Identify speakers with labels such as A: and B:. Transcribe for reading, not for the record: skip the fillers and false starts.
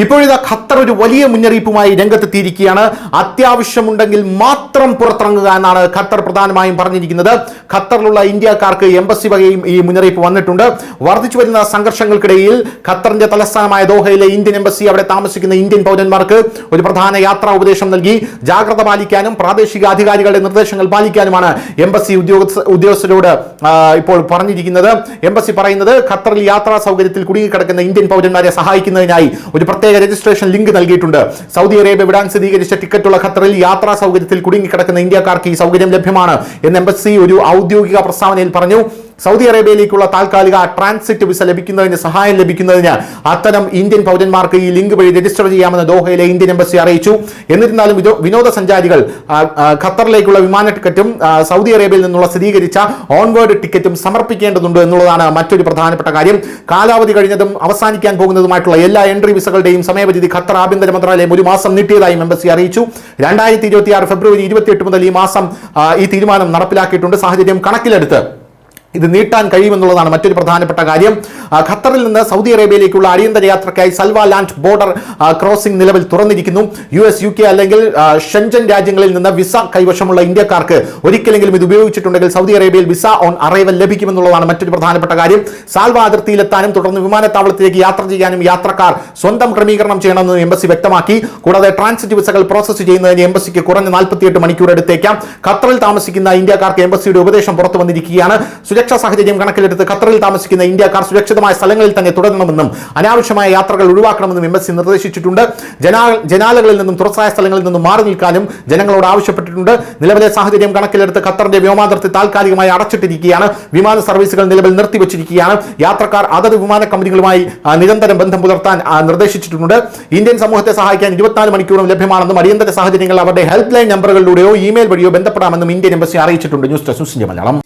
A: ഇപ്പോഴിതാ ഖത്തർ ഒരു വലിയ മുന്നറിയിപ്പുമായി രംഗത്തെത്തിയിരിക്കുകയാണ്. അത്യാവശ്യമുണ്ടെങ്കിൽ മാത്രം പുറത്തിറങ്ങുക എന്നാണ് ഖത്തർ പ്രധാനമായും പറഞ്ഞിരിക്കുന്നത്. ഖത്തറിലുള്ള ഇന്ത്യക്കാർക്ക് എംബസി വകയും ഈ മുന്നറിയിപ്പ് വന്നിട്ടുണ്ട്. വർദ്ധിച്ചു വരുന്ന സംഘർഷങ്ങൾക്കിടയിൽ ഖത്തറിന്റെ തലസ്ഥാനമായ ദോഹയിലെ ഇന്ത്യൻ എംബസി അവിടെ താമസിക്കുന്ന ഇന്ത്യൻ പൗരന്മാർക്ക് ഒരു പ്രധാന യാത്രാ ഉപദേശം നൽകി. ജാഗ്രത പാലിക്കാനും പ്രാദേശിക അധികാരികളുടെ നിർദ്ദേശങ്ങൾ പാലിക്കാനുമാണ് എംബസി ഉദ്യോഗസ്ഥരോട് ഇപ്പോൾ പറഞ്ഞിരിക്കുന്നത്. എംബസി പറയുന്നത് ഖത്തറിൽ യാത്രാ സൗകര്യത്തിൽ കുടുങ്ങിക്കിടക്കുന്ന ഇന്ത്യൻ പൗരന്മാരെ സഹായിക്കുന്നതിനായി ഒരു പ്രത്യേക രജിസ്ട്രേഷൻ ലിങ്ക് നൽകിയിട്ടുണ്ട്. സൗദി അറേബ്യ വിടാൻ സ്ഥിരീകരിച്ച ടിക്കറ്റുള്ള ഖത്തറിൽ യാത്രാ സൗകര്യത്തിൽ കുടുങ്ങിക്കിടക്കുന്ന ഇന്ത്യക്കാർക്ക് ഈ സൗകര്യം ലഭ്യമാണ് എന്ന് എംബസി ഒരു ഔദ്യോഗിക പ്രസ്താവനയിൽ പറഞ്ഞു. സൗദി അറേബ്യയിലേക്കുള്ള താൽക്കാലിക ട്രാൻസിറ്റ് വിസ ലഭിക്കുന്നതിന് സഹായം ലഭിക്കുന്നതിന് അത്തരം ഇന്ത്യൻ പൗരന്മാർക്ക് ഈ ലിങ്ക് വഴി രജിസ്റ്റർ ചെയ്യാമെന്ന് ദോഹയിലെ ഇന്ത്യൻ എംബസി അറിയിച്ചു. എന്നിരുന്നാലും വിനോദസഞ്ചാരികൾ ഖത്തറിലേക്കുള്ള വിമാന ടിക്കറ്റും സൗദി അറേബ്യയിൽ നിന്നുള്ള സ്ഥിരീകരിച്ച ഓൺവേർഡ് ടിക്കറ്റും സമർപ്പിക്കേണ്ടതുണ്ട് എന്നുള്ളതാണ് മറ്റൊരു പ്രധാനപ്പെട്ട കാര്യം. കാലാവധി കഴിഞ്ഞതും അവസാനിക്കാൻ പോകുന്നതുമായിട്ടുള്ള എല്ലാ എൻട്രി വിസകളുടെയും സമയപരിധി ഖത്തർ ആഭ്യന്തര മന്ത്രാലയം ഒരു മാസം നീട്ടിയതായും എംബസി അറിയിച്ചു. 2026 ഫെബ്രുവരി 28 മുതൽ ഈ തീരുമാനം നടപ്പിലാക്കിയിട്ടുണ്ട്. സാഹചര്യം കണക്കിലെടുത്ത് ഇത് നീട്ടാൻ കഴിയുമെന്നുള്ളതാണ് മറ്റൊരു പ്രധാനപ്പെട്ട കാര്യം. ഖത്തറിൽ നിന്ന് സൗദി അറേബ്യയിലേക്കുള്ള അടിയന്തര യാത്രയ്ക്കായി സൽവ ലാൻഡ് ബോർഡർ ക്രോസിംഗ് നിലവിൽ തുറന്നിരിക്കുന്നു. US, UK അല്ലെങ്കിൽ ഷെൻജൻ രാജ്യങ്ങളിൽ നിന്ന് വിസ കൈവശമുള്ള ഇന്ത്യക്കാർക്ക് ഒരിക്കലെങ്കിലും ഇത് ഉപയോഗിച്ചിട്ടുണ്ടെങ്കിൽ സൗദി അറേബ്യയിൽ വിസ ഓൺ അറൈവൽ ലഭിക്കുമെന്നുള്ളതാണ് മറ്റൊരു പ്രധാനപ്പെട്ട കാര്യം. സാൽവ അതിർത്തിയിലെത്താനും തുടർന്ന് വിമാനത്താവളത്തിലേക്ക് യാത്ര ചെയ്യാനും യാത്രക്കാർ സ്വന്തം ക്രമീകരണം ചെയ്യണമെന്ന് എംബസി വ്യക്തമാക്കി. കൂടാതെ ട്രാൻസിറ്റ് വിസകൾ പ്രോസസ് ചെയ്യുന്നതിന് എംബസിക്ക് കുറഞ്ഞ 48 മണിക്കൂർ എടുത്തേക്കാം. ഖത്തറിൽ താമസിക്കുന്ന ഇന്ത്യക്കാർക്ക് എംബസിയുടെ ഉപദേശം പുറത്തു വന്നിരിക്കുകയാണ്. സുരക്ഷാ സാഹചര്യം കണക്കിലെടുത്ത് ഖത്തറിൽ താമസിക്കുന്ന ഇന്ത്യക്കാർ സുരക്ഷിതമായ സ്ഥലങ്ങളിൽ തന്നെ തുടരണമെന്നും അനാവശ്യമായ യാത്രകൾ ഒഴിവാക്കണമെന്നും എംബസി നിർദ്ദേശിച്ചിട്ടുണ്ട്. ജനാലകളിൽ നിന്നും തുറസായ സ്ഥലങ്ങളിൽ നിന്നും മാറി നിൽക്കാനും ജനങ്ങളോട് ആവശ്യപ്പെട്ടിട്ടുണ്ട്. നിലവിലെ സാഹചര്യം കണക്കിലെടുത്ത് ഖത്തറിന്റെ വ്യോമാതിർത്തി താൽക്കാലികമായി അടച്ചിട്ടിരിക്കുകയാണ്. വിമാന സർവീസുകൾ നിലവിൽ നിർത്തിവച്ചിരിക്കുകയാണ്. യാത്രക്കാർ അതത് വിമാന കമ്പനികളുമായി നിരന്തരം ബന്ധം പുലർത്താൻ നിർദ്ദേശിച്ചിട്ടുണ്ട്. ഇന്ത്യൻ സമൂഹത്തെ സഹായിക്കാൻ 24 മണിക്കൂറും ലഭ്യമാണെന്നും അടിയന്തര സാഹചര്യങ്ങൾ അവരുടെ ഹെൽപ്പ് ലൈൻ നമ്പറുകളിലൂടെയോ ഇമെയിൽ വഴിയോ ബന്ധപ്പെടാമെന്നും ഇന്ത്യൻ എംബസി അറിയിച്ചിട്ടുണ്ട്. News desk Malayalam.